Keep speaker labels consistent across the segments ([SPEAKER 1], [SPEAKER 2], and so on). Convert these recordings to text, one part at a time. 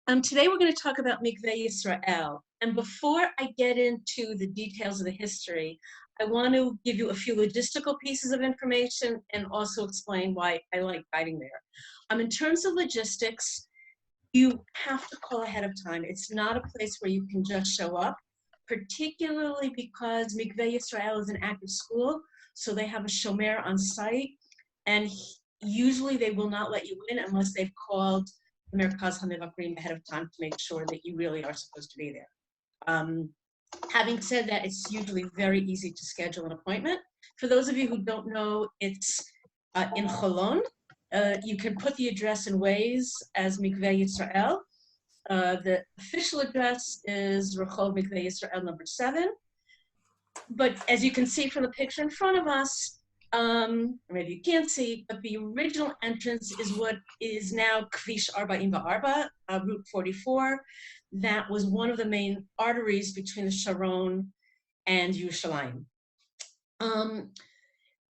[SPEAKER 1] Today we're going to talk about Mikveh Yisrael. And before I get into the details of the history, I want to give you a few logistical pieces of information and also explain why I like guiding there. In terms of logistics, you have to call ahead of time. It's not a place where you can just show up, particularly because Mikveh Yisrael is an active school, so they have a shomer on site, and usually they will not let you in unless they've called the Merkaz HaMevakrim ahead of time to make sure that you really are supposed to be there. Having said that, it's usually very easy to schedule an appointment. For those of you who don't know, it's in Cholon. You can put the address in Waze as Mikveh Yisrael. The official address is Rehov Mikveh Yisrael number 7. But as you can see from the picture in front of us, or maybe you can't see, but the original entrance is what is now Kvish 44, Route 44. That was one of the main arteries between the Sharon and Yerushalayim.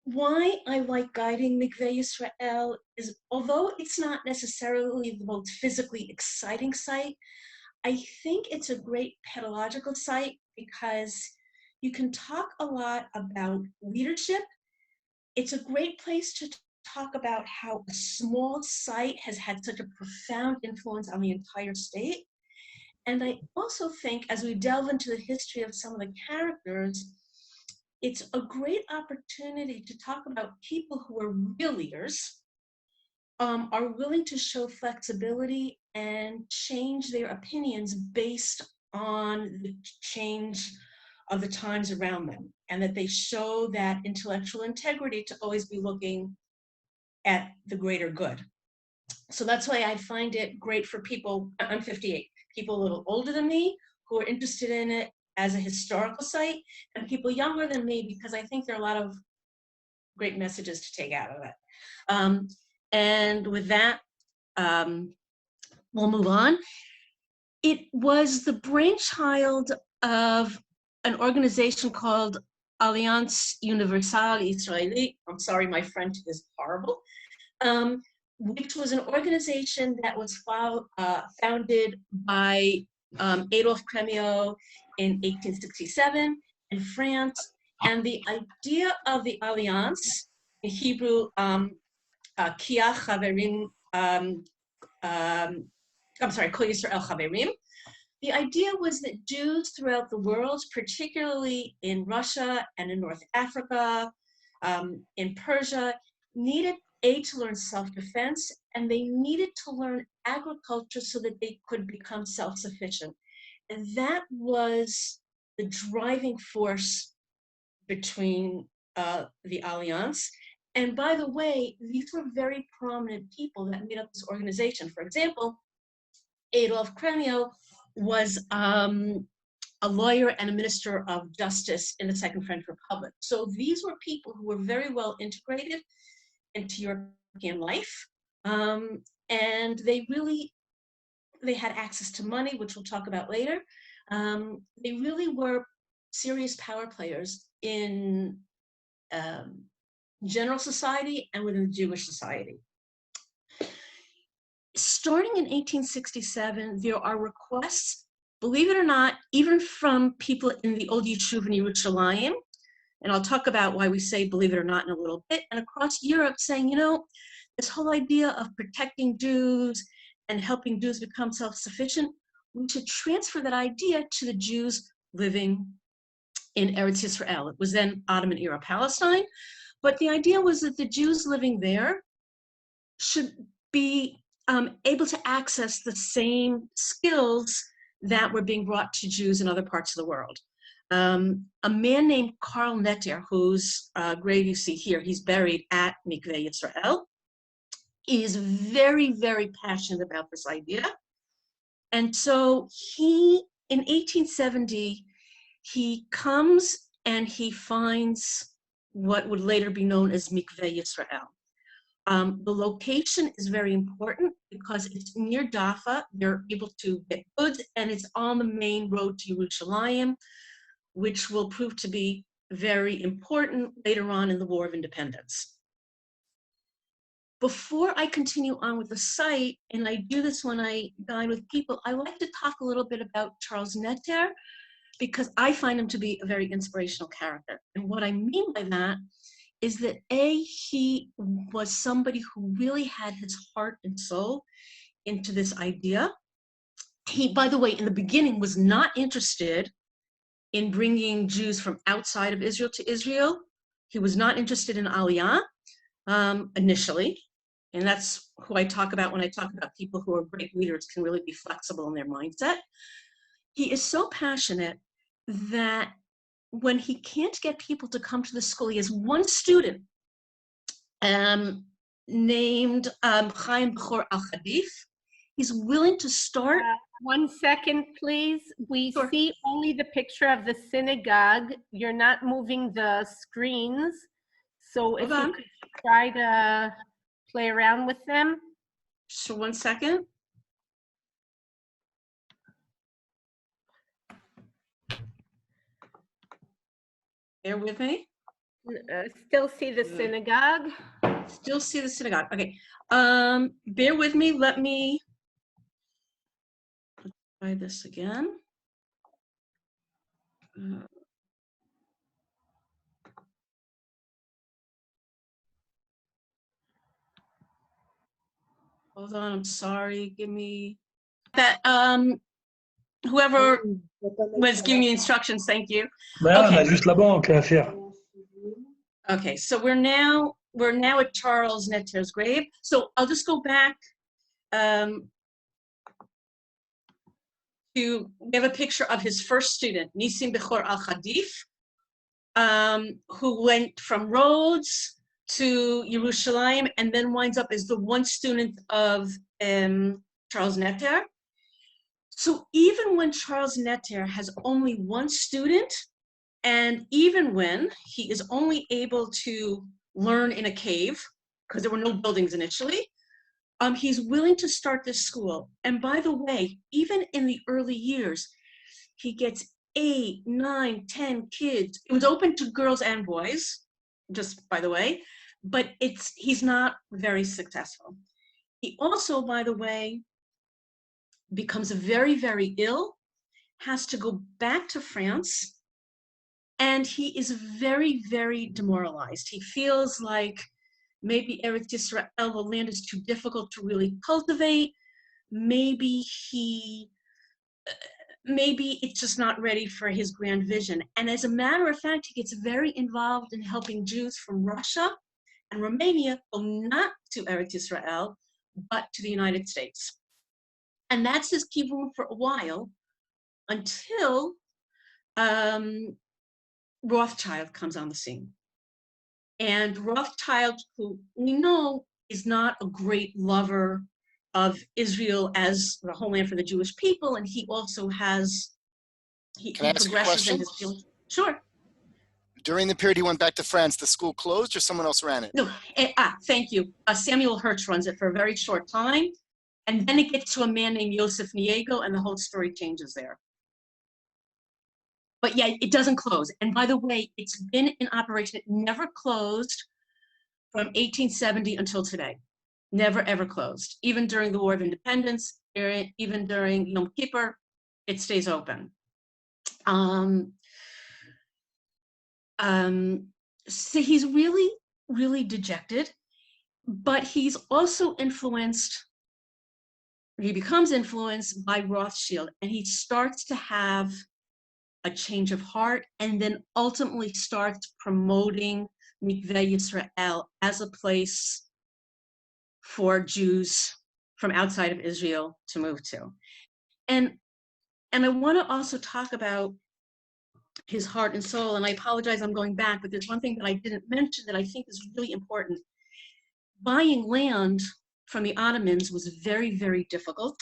[SPEAKER 1] Why I like guiding Mikveh Yisrael is, although it's not necessarily the most physically exciting site, I think it's a great pedagogical site because you can talk a lot about leadership. It's a great place to talk about how a small site has had such a profound influence on the entire state. And I also think, as we delve into the history of some of the characters, it's a great opportunity to talk about people who are real leaders, are willing to show flexibility and change their opinions based on the change of the times around them, and that they show that intellectual integrity to always be looking at the greater good. So that's why I find it great for people, I'm 58, people a little older than me who are interested in it as a historical site, and people younger than me because I think there are a lot of great messages to take out of it. And with that, we'll move on. It was the brainchild of an organization called Alliance Universelle Israélite. I'm sorry, my French is horrible. Which was an organization that was founded by Adolphe Crémieux in 1867 in France. And the idea of the Alliance, in Hebrew, Kia Chaverim, I'm sorry, Kol Yisrael Chaverim. The idea was that Jews throughout the world, particularly in Russia and in North Africa, in Persia, needed to learn self-defense, and they needed to learn agriculture so that they could become self-sufficient. And that was the driving force between the Alliance. And by the way, these were very prominent people that made up this organization. For example, Adolphe Crémieux was a lawyer and a minister of justice in the Second French Republic. So these were people who were very well integrated into European life. And they had access to money, which we'll talk about later. They really were serious power players in general society and within the Jewish society. Starting in 1867, there are requests, believe it or not, even from people in the old Yishuv in Yerushalayim, and I'll talk about why we say believe it or not in a little bit, and across Europe saying, you know, this whole idea of protecting Jews and helping Jews become self-sufficient, we should transfer that idea to the Jews living in Eretz Yisrael. It was then Ottoman era Palestine, but the idea was that the Jews living there should be able to access the same skills that were being brought to Jews in other parts of the world. A man named Karl Netter, whose grave you see here, he's buried at Mikveh Yisrael, is very, very passionate about this idea. And so in 1870, he comes and he finds what would later be known as Mikveh Yisrael. The location is very important because it's near Jaffa. You're able to get goods, and it's on the main road to Yerushalayim, which will prove to be very important later on in the War of Independence. before I continue on with the site, and I do this when I guide with people, I like to talk a little bit about Charles Netter, because I find him to be a very inspirational character. And what I mean by that is that he was somebody who really had his heart and soul into this idea. He, by the way, in the beginning was not interested in bringing Jews from outside of Israel to Israel. He was not interested in Aliyah initially. And that's who I talk about when I talk about people who are great leaders, can really be flexible in their mindset. He is so passionate that when he can't get people to come to the school, he has one student named Chaim Bechor Al-Khadif. He's willing to start.
[SPEAKER 2] 1 second, please. We
[SPEAKER 1] Sure.
[SPEAKER 2] see only the picture of the synagogue. You're not moving the screens. So if you could try to play around with them.
[SPEAKER 1] So 1 second. Bear with me.
[SPEAKER 2] Still see the synagogue.
[SPEAKER 1] Still see the synagogue. Okay. Bear with me. Let's try this again. Hold on, I'm sorry. Give me that. Whoever was giving me instructions, thank you.
[SPEAKER 3] On a juste la banque à faire.
[SPEAKER 1] Okay, so we're now at Charles Netter's grave. So I'll just go back to give a picture of his first student, Nisim Bechor Al-Khadif, who went from Rhodes to Yerushalayim and then winds up as the one student of Charles Netter. So even when Charles Netter has only one student, and even when he is only able to learn in a cave, because there were no buildings initially, he's willing to start this school. And by the way, even in the early years, he gets 8, 9, 10 kids. It was open to girls and boys, just by the way, but he's not very successful. He also, by the way, becomes very, very ill, has to go back to France, and he is very, very demoralized. He feels like maybe Eretz Yisrael, the land is too difficult to really cultivate. Maybe it's just not ready for his grand vision. And as a matter of fact, he gets very involved in helping Jews from Russia and Romania go not to Eretz Yisrael, but to the United States. And that's his kivun for a while, until Rothschild comes on the scene. And Rothschild, who we know is not a great lover of Israel as the homeland for the Jewish people, and he also has, he progresses in his field. Sure.
[SPEAKER 4] During the period he went back to France, the school closed or someone else ran it?
[SPEAKER 1] No, thank you. Samuel Hertz runs it for a very short time, and then it gets to a man named Yosef Niego, and the whole story changes there. But yeah, it doesn't close. And by the way, it's been in operation. It never closed from 1870 until today. Never, ever closed. Even during the War of Independence, even during Yom Kippur, it stays open. So he's really, really dejected, but he's also he becomes influenced by Rothschild, and he starts to have a change of heart, and then ultimately starts promoting Mikveh Yisrael as a place for Jews from outside of Israel to move to. And I want to also talk about his heart and soul, and I apologize I'm going back, but there's one thing that I didn't mention that I think is really important. Buying land from the Ottomans was very, very difficult.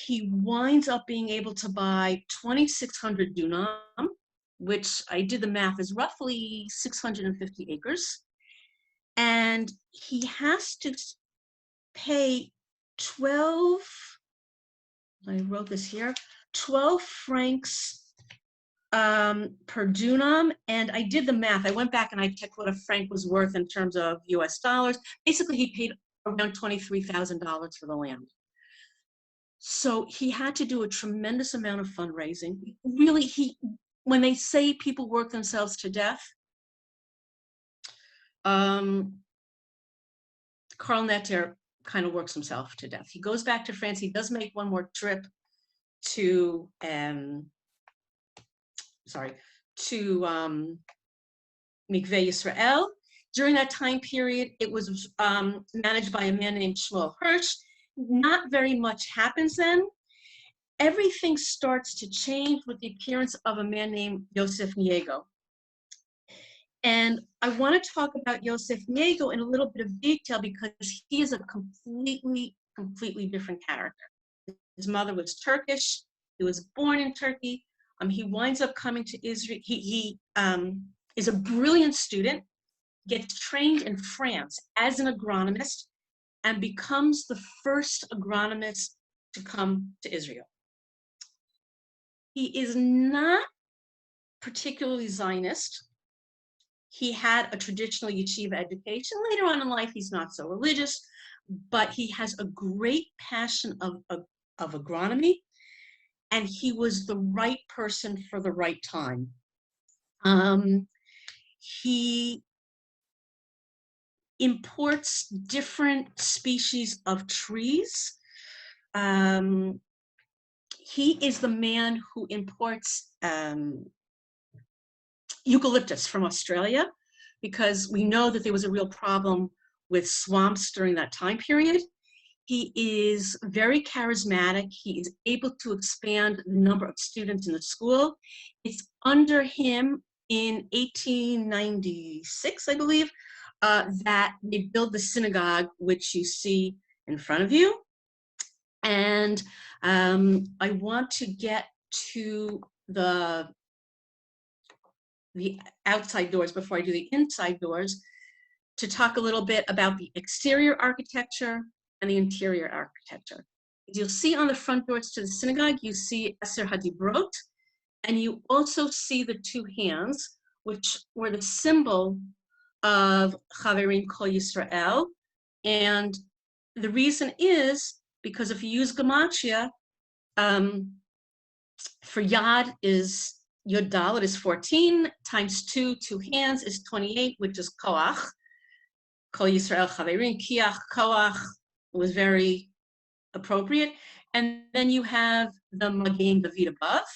[SPEAKER 1] He winds up being able to buy 2,600 dunam, which I did the math is roughly 650 acres. And he has to pay 12 francs per dunam, and I did the math. I went back and I checked what a franc was worth in terms of US dollars. Basically, he paid around $23,000 for the land. So he had to do a tremendous amount of fundraising. Really, when they say people work themselves to death, Karl Netter kind of works himself to death. He goes back to France. He does make one more trip to Mikveh Yisrael. During that time period, it was managed by a man named Hertz. Not very much happens then. Everything starts to change with the appearance of a man named Yosef Niego. And I want to talk about Yosef Niego in a little bit of detail because he is a completely different character. His mother was Turkish. He was born in Turkey. He winds up coming to Israel. He is a brilliant student, gets trained in France as an agronomist, and becomes the first agronomist to come to Israel. He is not particularly Zionist. He had a traditional yeshiva education. Later on in life, he's not so religious, but he has a great passion of agronomy, and he was the right person for the right time. He imports different species of trees. He is the man who imports eucalyptus from Australia, because we know that there was a real problem with swamps during that time period. He is very charismatic. He is able to expand the number of students in the school. It's under him in 1896, I believe, that they build the synagogue, which you see in front of you. And I want to get to the outside doors before I do the inside doors to talk a little bit about the exterior architecture and the interior architecture. As you'll see on the front doors to the synagogue, you see Eser Hadibrot, and you also see the two hands, which were the symbol of Chaverim Kol Yisrael. And the reason is because if you use Gematria, for Yad is Yod Dalet is 14, times 2 hands is 28, which is Koach. Kol Yisrael Chaverim, Kiach, Koach was very appropriate. And then you have the Magim David above.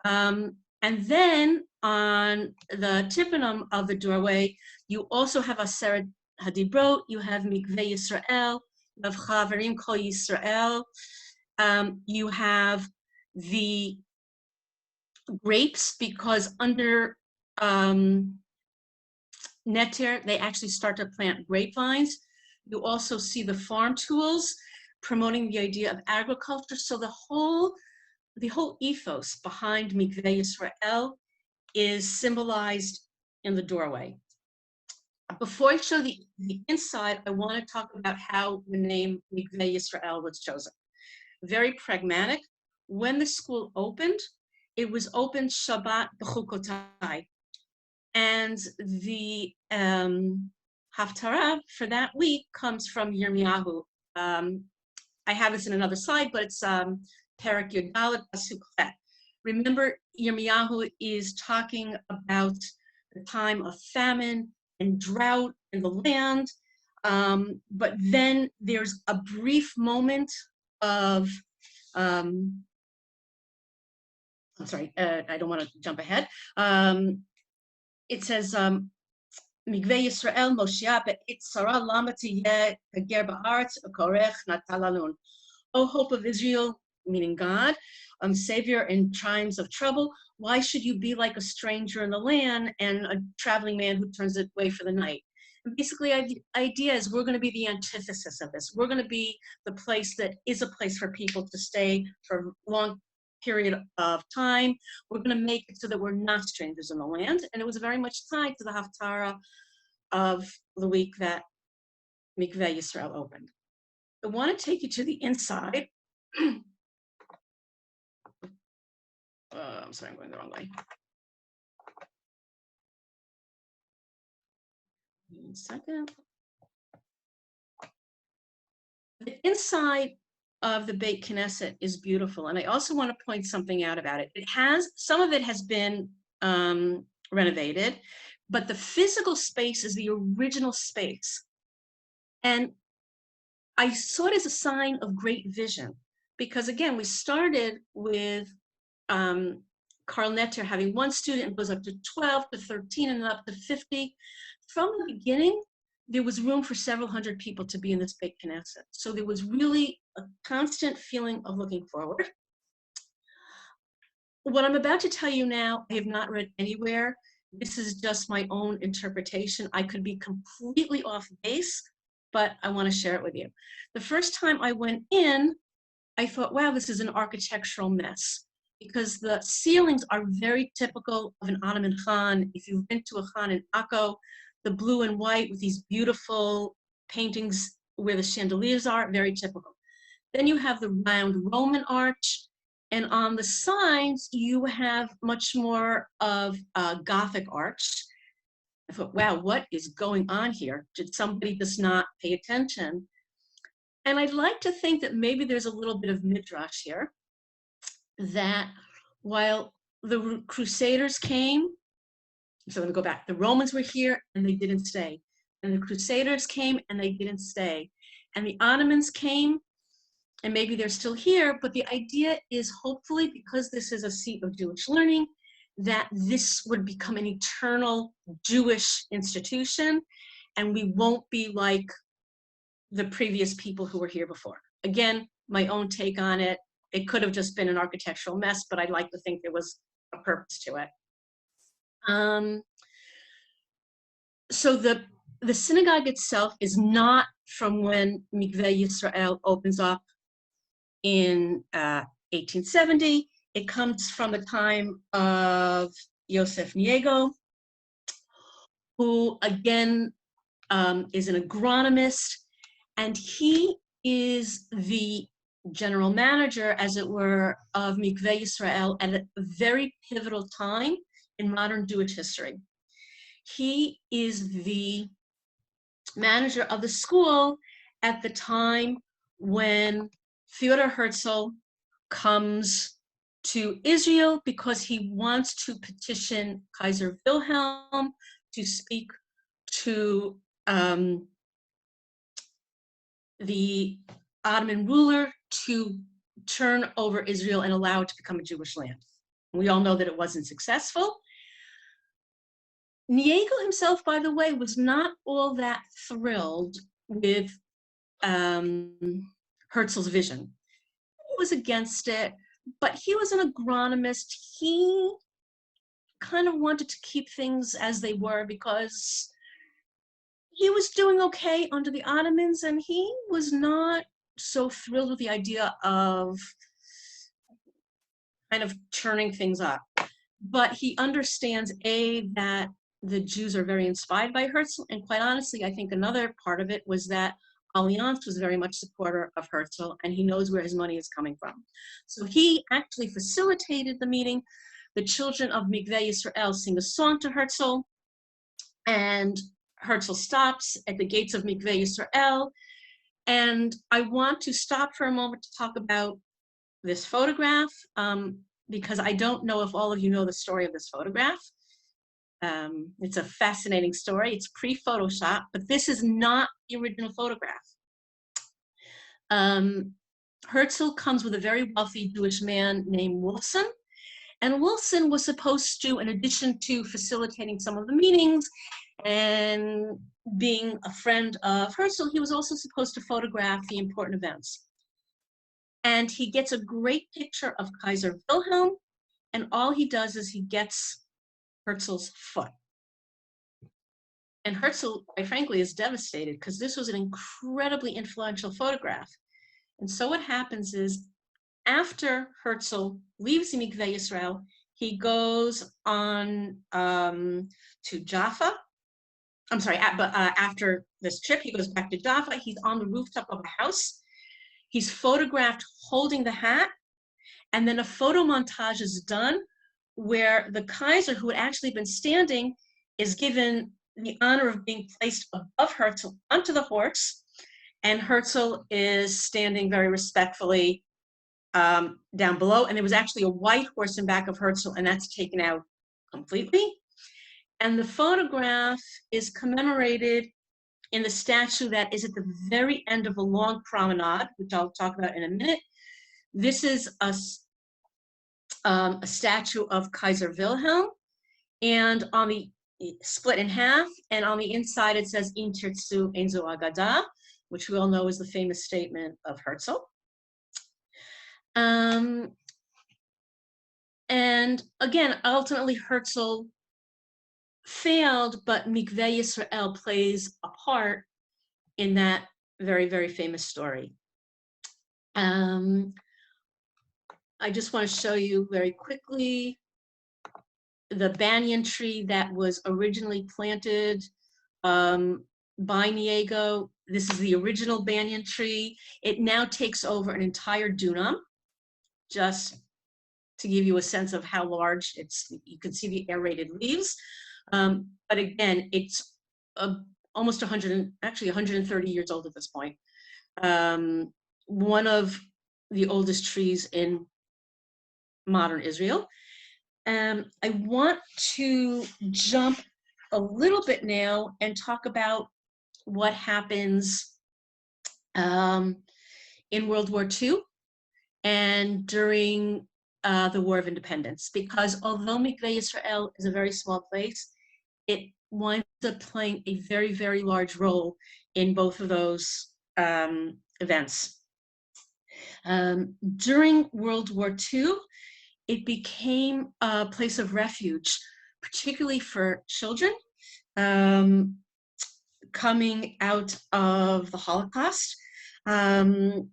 [SPEAKER 1] And then on the tympanum of the doorway, you also have Aseret Hadibrot, you have Mikveh Yisrael, you have Chaverim Kol Yisrael, you have the grapes, because under Netter, they actually start to plant grapevines. You also see the farm tools promoting the idea of agriculture. So the whole ethos behind Mikveh Yisrael is symbolized in the doorway. Before I show the inside, I want to talk about how the name Mikveh Yisrael was chosen. Very pragmatic. When the school opened, it was opened Shabbat b'chukotai. And the Haftarah for that week comes from Yirmiyahu. I have this in another slide, but it's Perek Yud Dalet Pasuk Chet. Remember, Yirmiyahu is talking about the time of famine and drought in the land, but then there's a brief moment of, I'm sorry, I don't want to jump ahead. It says, Mikveh Yisrael Moshiach be'itzara lama tiyeh hager ba'aretz ukorech natalalun. O hope of Israel, meaning God, Savior in times of trouble, why should you be like a stranger in the land and a traveling man who turns it away for the night? And basically, the idea is we're going to be the antithesis of this. We're going to be the place that is a place for people to stay for a long period of time. We're going to make it so that we're not strangers in the land. And it was very much tied to the Haftarah of the week that Mikveh Yisrael opened. I want to take you to the inside. I'm sorry, I'm going the wrong way. 1 second. The inside of the Beit Knesset is beautiful, and I also want to point something out about it. Some of it has been renovated, but the physical space is the original space. And I saw it as a sign of great vision, because again, we started with Carl Netter having one student, and goes up to 12 to 13 and up to 50. From the beginning, there was room for several hundred people to be in this Beit Knesset. So there was really a constant feeling of looking forward. What I'm about to tell you now, I have not read anywhere. This is just my own interpretation. I could be completely off base, but I want to share it with you. The first time I went in, I thought, wow, this is an architectural mess, because the ceilings are very typical of an Ottoman Khan. If you've been to a Khan in Akko, the blue and white with these beautiful paintings where the chandeliers are, very typical. Then you have the round Roman arch, and on the sides, you have much more of a Gothic arch. I thought, wow, what is going on here? Did somebody just not pay attention? And I'd like to think that maybe there's a little bit of midrash here, that while the Crusaders came, so I'm going to go back, the Romans were here and they didn't stay. And the Crusaders came and they didn't stay. And the Ottomans came, and maybe they're still here, but the idea is, hopefully, because this is a seat of Jewish learning, that this would become an eternal Jewish institution, and we won't be like the previous people who were here before. Again, my own take on it. It could have just been an architectural mess, but I'd like to think there was a purpose to it. So the synagogue itself is not from when Mikveh Yisrael opens up in 1870. It comes from the time of Yosef Niego, who again is an agronomist, and he is the general manager, as it were, of Mikveh Yisrael at a very pivotal time in modern Jewish history. He is the manager of the school at the time when Theodor Herzl comes to Israel because he wants to petition Kaiser Wilhelm to speak to the Ottoman ruler to turn over Israel and allow it to become a Jewish land. We all know that it wasn't successful. Niego himself, by the way, was not all that thrilled with Herzl's vision. He was against it, but he was an agronomist. He kind of wanted to keep things as they were because he was doing okay under the Ottomans, and he was not so thrilled with the idea of kind of turning things up. But he understands, A, that the Jews are very inspired by Herzl, and quite honestly, I think another part of it was that Allianz was very much supporter of Herzl, and he knows where his money is coming from. So he actually facilitated the meeting. The children of Mikveh Yisrael sing a song to Herzl, and Herzl stops at the gates of Mikveh Yisrael. And I want to stop for a moment to talk about this photograph, because I don't know if all of you know the story of this photograph. It's a fascinating story. It's pre-Photoshop, but this is not the original photograph. Herzl comes with a very wealthy Jewish man named Wilson, and Wilson was supposed to, in addition to facilitating some of the meetings and being a friend of Herzl, he was also supposed to photograph the important events. And he gets a great picture of Kaiser Wilhelm, and all he does is he gets Herzl's foot. And Herzl, quite frankly, is devastated because this was an incredibly influential photograph. And so what happens is, after Herzl leaves Mikveh Yisrael, he goes on to Jaffa. I'm sorry, after this trip, he goes back to Jaffa. He's on the rooftop of a house. He's photographed holding the hat, and then a photo montage is done where the Kaiser, who had actually been standing, is given the honor of being placed above Herzl onto the horse, and Herzl is standing very respectfully down below. And there was actually a white horse in back of Herzl, and that's taken out completely. And the photograph is commemorated in the statue that is at the very end of a long promenade, which I'll talk about in a minute. This is a statue of Kaiser Wilhelm, and on the split in half, and on the inside it says "In tirtzu ein zo agada," which we all know is the famous statement of Herzl. And again, ultimately Herzl failed, but Mikveh Yisrael plays a part in that very, very famous story. I just want to show you very quickly the banyan tree that was originally planted by Niego. This is the original banyan tree. It now takes over an entire dunam, just to give you a sense of how large it's. You can see the aerated leaves. But again, it's almost 130 years old at this point. One of the oldest trees in modern Israel. I want to jump a little bit now and talk about what happens in World War II and during the War of Independence, because although Mikveh Yisrael is a very small place, it winds up playing a very, very large role in both of those events. During World War II, it became a place of refuge, particularly for children coming out of the Holocaust. I'm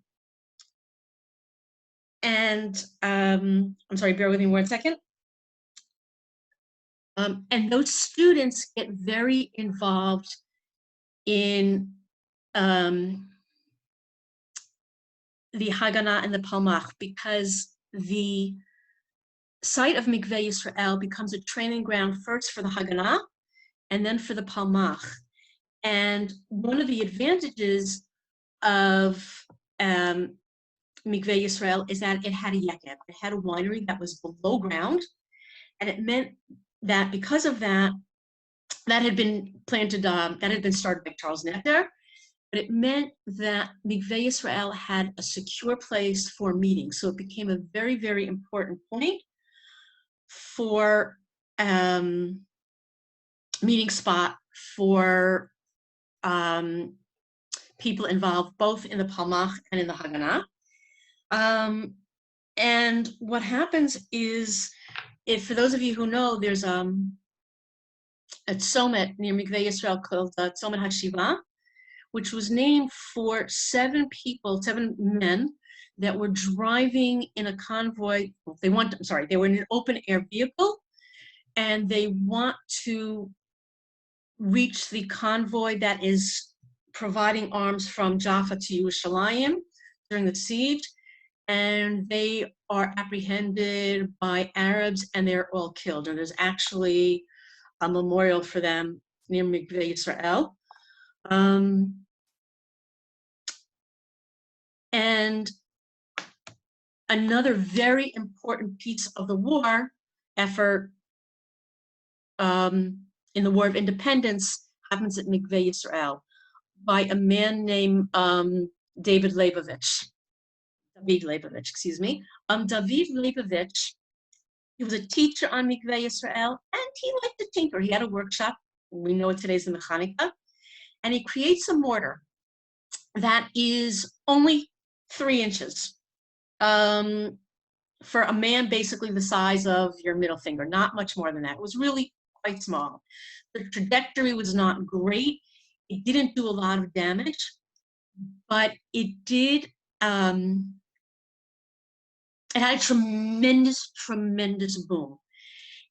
[SPEAKER 1] sorry, bear with me 1 second. And those students get very involved in the Haganah and the Palmach, because the site of Mikveh Yisrael becomes a training ground first for the Haganah and then for the Palmach. And one of the advantages of Mikveh Yisrael is that it had a yekev. It had a winery that was below ground, and it meant that because of that, that had been planted, that had been started by Charles Netter, but it meant that Mikveh Yisrael had a secure place for meetings. So it became a very, very important point for meeting spot for people involved both in the Palmach and in the Haganah. And what happens is, if for those of you who know, there's a tzomet near Mikveh Yisrael called Tzomet HaShiva, which was named for 7 men that were driving in a convoy. They were in an open air vehicle, and they want to reach the convoy that is providing arms from Jaffa to Yerushalayim during the siege, and they are apprehended by Arabs and they're all killed. And there's actually a memorial for them near Mikveh Yisrael. And another very important piece of the war effort in the War of Independence happens at Mikveh Yisrael by a man named David Leibovich, excuse me. David Leibovich, he was a teacher on Mikveh Yisrael, and he liked to tinker. He had a workshop. We know it today's the Mechanika. And he creates a mortar that is only 3 inches for a man basically the size of your middle finger, not much more than that. It was really quite small. The trajectory was not great. It didn't do a lot of damage, but it did, it had a tremendous, tremendous boom.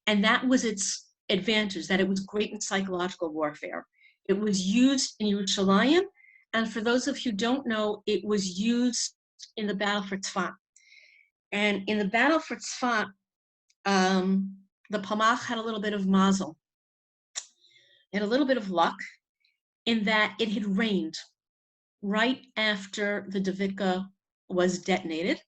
[SPEAKER 1] And that was its advantage, that it was great in psychological warfare. It was used in Yerushalayim, and for those of you who don't know, it was used in the battle for Tzfat. And in the battle for Tzfat, the Palmach had a little bit of mazel. It had a little bit of luck in that it had rained right after the Davidka was detonated.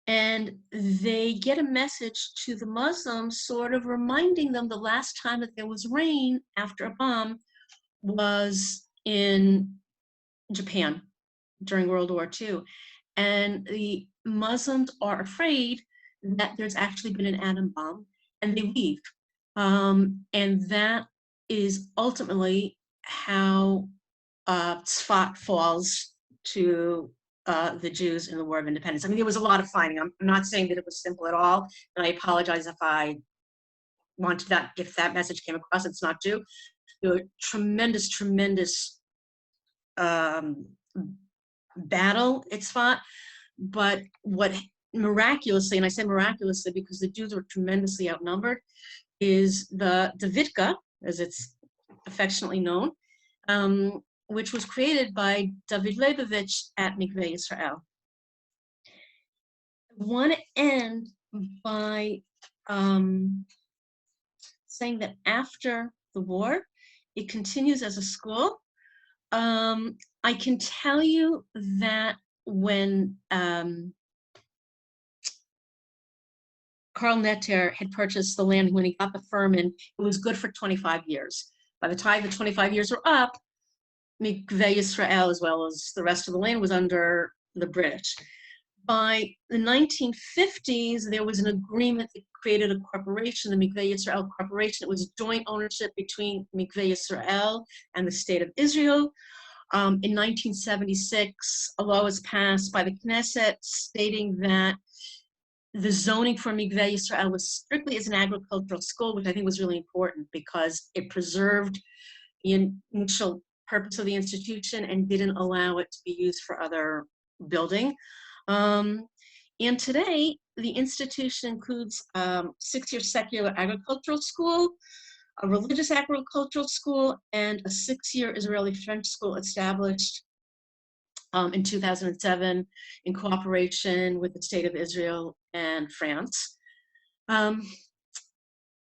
[SPEAKER 1] And they get a message to the Muslims sort of reminding them the last time that there was rain after a bomb was in Japan during World War II. And the Muslims are afraid that there's actually been an atom bomb, and they leave. And that is ultimately how Tzfat falls to the Jews in the War of Independence. I mean, there was a lot of fighting. I'm not saying that it was simple at all, and I apologize if I wanted that, if that message came across. It's not due. There were tremendous battle at Tzfat, but what miraculously, and I say miraculously because the Jews were tremendously outnumbered, is the Davidka, as it's affectionately known, which was created by David Leibovich at Mikveh Yisrael. I want to end by saying that after the war, it continues as a school. I can tell you that when Karl Netter had purchased the land when he got the firm, and it was good for 25 years. By the time the 25 years were up, Mikveh Yisrael, as well as the rest of the land, was under the British. By the 1950s, there was an agreement that created a corporation, the Mikveh Yisrael Corporation. It was joint ownership between Mikveh Yisrael and the State of Israel. In 1976, a law was passed by the Knesset stating that the zoning for Mikveh Yisrael was strictly as an agricultural school, which I think was really important because it preserved the initial purpose of the institution and didn't allow it to be used for other building. And today, the institution includes 6-year secular agricultural school, a religious agricultural school, and a 6-year Israeli French school established in 2007 in cooperation with the State of Israel and France.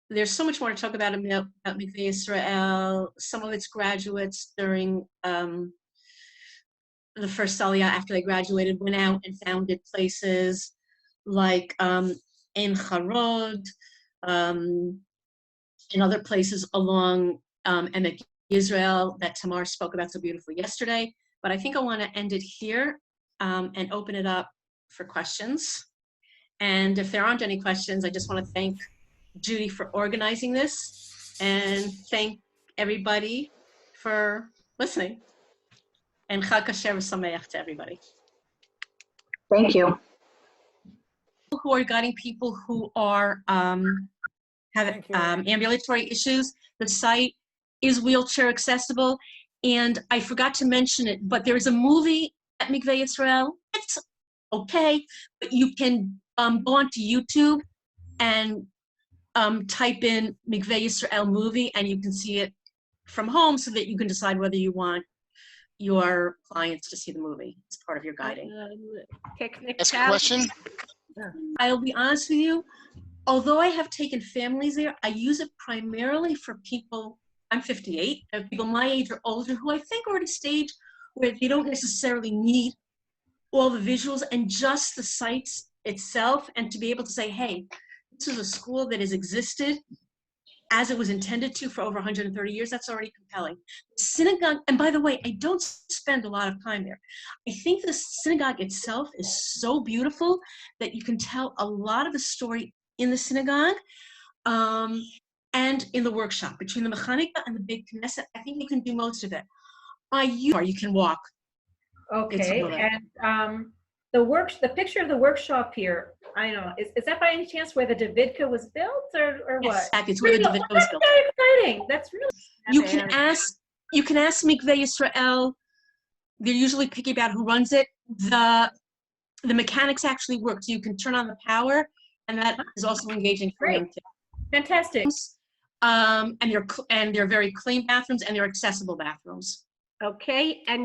[SPEAKER 1] There's so much more to talk about Mikveh Yisrael. Some of its graduates during the first Aliyah after they graduated went out and founded places like Ein Harod, and other places along Emek Yisrael that Tamar spoke about so beautifully yesterday. But I think I want to end it here and open it up for questions. And if there aren't any questions, I just want to thank Judy for organizing this and thank everybody for listening. And Chag Kasher v'Sameach to everybody.
[SPEAKER 5] Thank you.
[SPEAKER 1] Who are guiding people who are have ambulatory issues. The site is wheelchair accessible. And I forgot to mention it, but there is a movie at Mikveh Yisrael. It's okay, but you can go onto YouTube and type in Mikveh Yisrael movie, and you can see it from home so that you can decide whether you want your clients to see the movie as part of your guiding.
[SPEAKER 4] Ask a question?
[SPEAKER 1] I'll be honest with you, although I have taken families there, I use it primarily for people, I'm 58, people my age or older who I think are at a stage where they don't necessarily need all the visuals and just the sites itself, and to be able to say, hey, this is a school that has existed as it was intended to for over 130 years, that's already compelling. The synagogue, and by the way, I don't spend a lot of time there. I think the synagogue itself is so beautiful that you can tell a lot of the story in the synagogue and in the workshop. Between the Mechanika and the big Knesset, I think you can do most of it. You can walk.
[SPEAKER 6] Okay, and the picture of the workshop here, I don't know, is that by any chance where the Davidka was built or
[SPEAKER 1] Yes,
[SPEAKER 6] what?
[SPEAKER 1] it's where the Davidka was built.
[SPEAKER 6] That's very exciting. That's really.
[SPEAKER 1] You can ask Mikveh Yisrael. They're usually picky about who runs it. The mechanics actually work, so you can turn on the power, and that is also engaging for them too.
[SPEAKER 6] Fantastic.
[SPEAKER 1] And they're very clean bathrooms, and they're accessible bathrooms.
[SPEAKER 2] Okay, and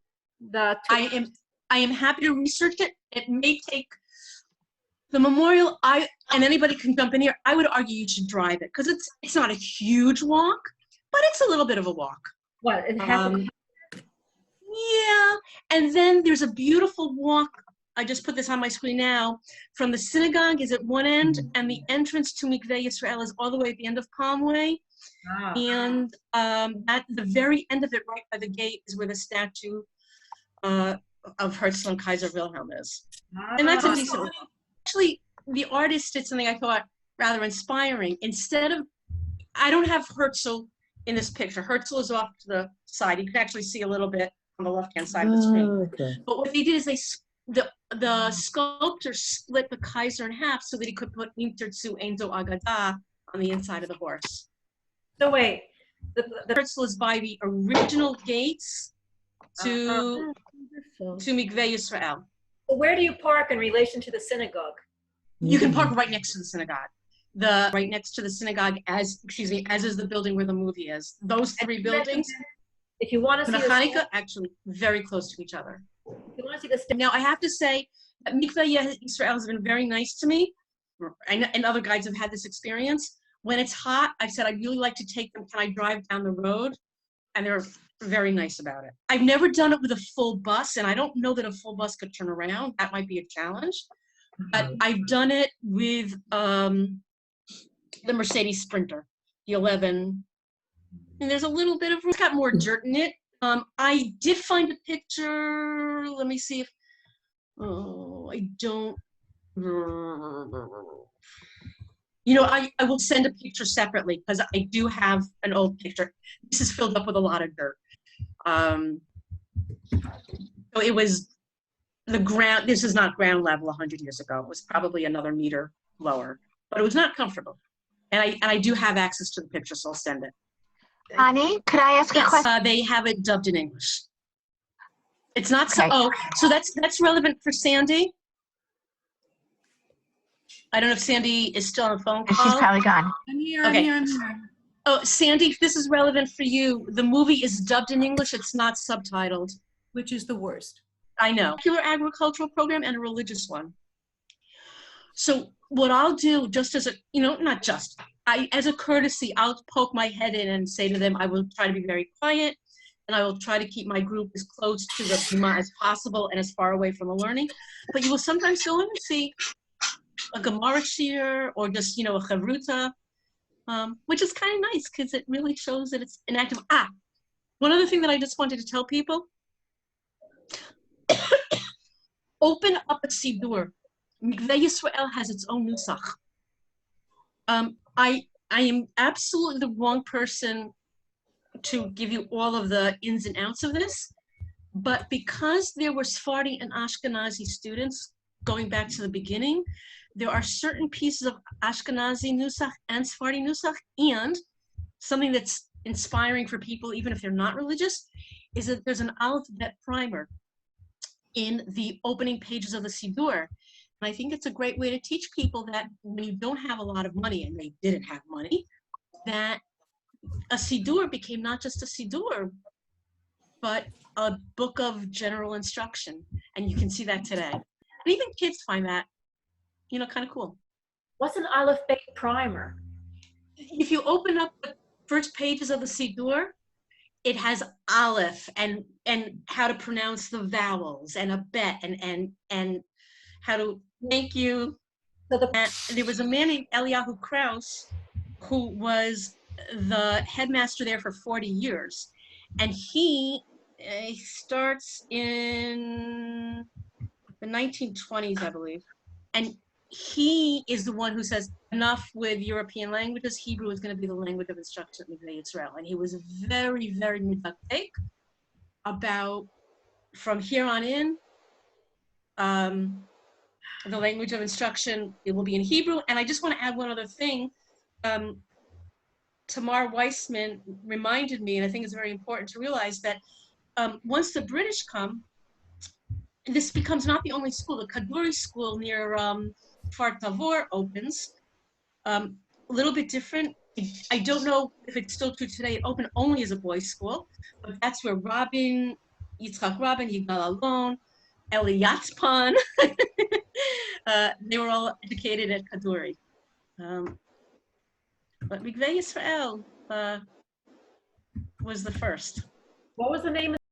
[SPEAKER 1] I am happy to research it. It may take The memorial, and anybody can jump in here, I would argue you should drive it because it's not a huge walk, but it's a little bit of a walk.
[SPEAKER 6] What? It has
[SPEAKER 1] Yeah, and then there's a beautiful walk. I just put this on my screen now. From the synagogue is at one end, and the entrance to Mikveh Yisrael is all the way at the end of Palm Way. And at the very end of it, right by the gate, is where the statue of Herzl and Kaiser Wilhelm is. And that's a decent one. Actually, the artist did something I thought rather inspiring. Instead of, I don't have Herzl in this picture. Herzl is off to the side. You can actually see a little bit on the left-hand side of the screen.
[SPEAKER 3] Okay.
[SPEAKER 1] But what they did is the sculptor split the Kaiser in half so that he could put Interzu Endo Agada on the inside of the horse.
[SPEAKER 6] So wait, the
[SPEAKER 1] Herzl is by the original gates to Mikveh Yisrael.
[SPEAKER 6] where do you park in relation to the synagogue?
[SPEAKER 1] You can park right next to the synagogue. Right next to the synagogue, as is the building where the movie is. Those three buildings,
[SPEAKER 6] If you want to see
[SPEAKER 1] Mechanika, actually very close to each other.
[SPEAKER 6] if you want to see the
[SPEAKER 1] Now, I have to say that Mikveh Yisrael has been very nice to me, and other guides have had this experience. When it's hot, I've said, I'd really like to take them. Can I drive down the road? And they're very nice about it. I've never done it with a full bus, and I don't know that a full bus could turn around. That might be a challenge. But I've done it with the Mercedes Sprinter, the 11. And there's a little bit of, it's got more dirt in it. I did find a picture. Let me see if, I don't. You know, I will send a picture separately because I do have an old picture. This is filled up with a lot of dirt. So it was the ground, this is not ground level 100 years ago. It was probably another meter lower, but it was not comfortable. And I do have access to the picture, so I'll send it.
[SPEAKER 7] Onnie, could I ask a question?
[SPEAKER 1] They have it dubbed in English. It's not so,
[SPEAKER 7] Okay.
[SPEAKER 1] so that's relevant for Sandy. I don't know if Sandy is still on a phone call.
[SPEAKER 7] She's probably gone.
[SPEAKER 8] I'm here,
[SPEAKER 1] Okay.
[SPEAKER 8] I'm here.
[SPEAKER 1] Oh, Sandy, if this is relevant for you, the movie is dubbed in English. It's not subtitled.
[SPEAKER 8] Which is the worst?
[SPEAKER 1] I know. Popular agricultural program and a religious one. So what I'll do, just as a, not just, as a courtesy, I'll poke my head in and say to them, I will try to be very quiet, and I will try to keep my group as close to the Bima as possible and as far away from the learning. But you will sometimes go in and see a Gemara shir or just, a chavruta, which is kind of nice because it really shows that it's an active. One other thing that I just wanted to tell people, open up a Sidur. Mikveh Yisrael has its own nusach. I am absolutely the wrong person to give you all of the ins and outs of this, but because there were Sephardi and Ashkenazi students going back to the beginning, there are certain pieces of Ashkenazi nusach and Sephardi nusach, and something that's inspiring for people, even if they're not religious, is that there's an Aleph Bet primer in the opening pages of the Sidur. And I think it's a great way to teach people that when you don't have a lot of money, and they didn't have money, that a Sidur became not just a Sidur, but a book of general instruction. And you can see that today. And even kids find that, kind of cool.
[SPEAKER 6] What's an Aleph Bet primer?
[SPEAKER 1] If you open up the first pages of the Sidur, it has Aleph and how to pronounce the vowels and a bet and how to thank you. So there was a man named Eliyahu Krauss who was the headmaster there for 40 years. And he starts in the 1920s, I believe. And he is the one who says, enough with European languages, Hebrew is going to be the language of instruction in Mikveh Yisrael. And he was very, very medactic about, from here on in, the language of instruction, it will be in Hebrew. And I just want to add one other thing. Tamar Weissman reminded me, and I think it's very important to realize that once the British come, this becomes not the only school. The Kaduri school near Kfar Tavor opens, a little bit different. I don't know if it's still true today. It opened only as a boys' school, but that's where Yitzchak Rabin, Yigal Alon, Eli Yatzpan, They were all educated at Kaduri. But Mikveh Yisrael was the first.
[SPEAKER 6] What was the name of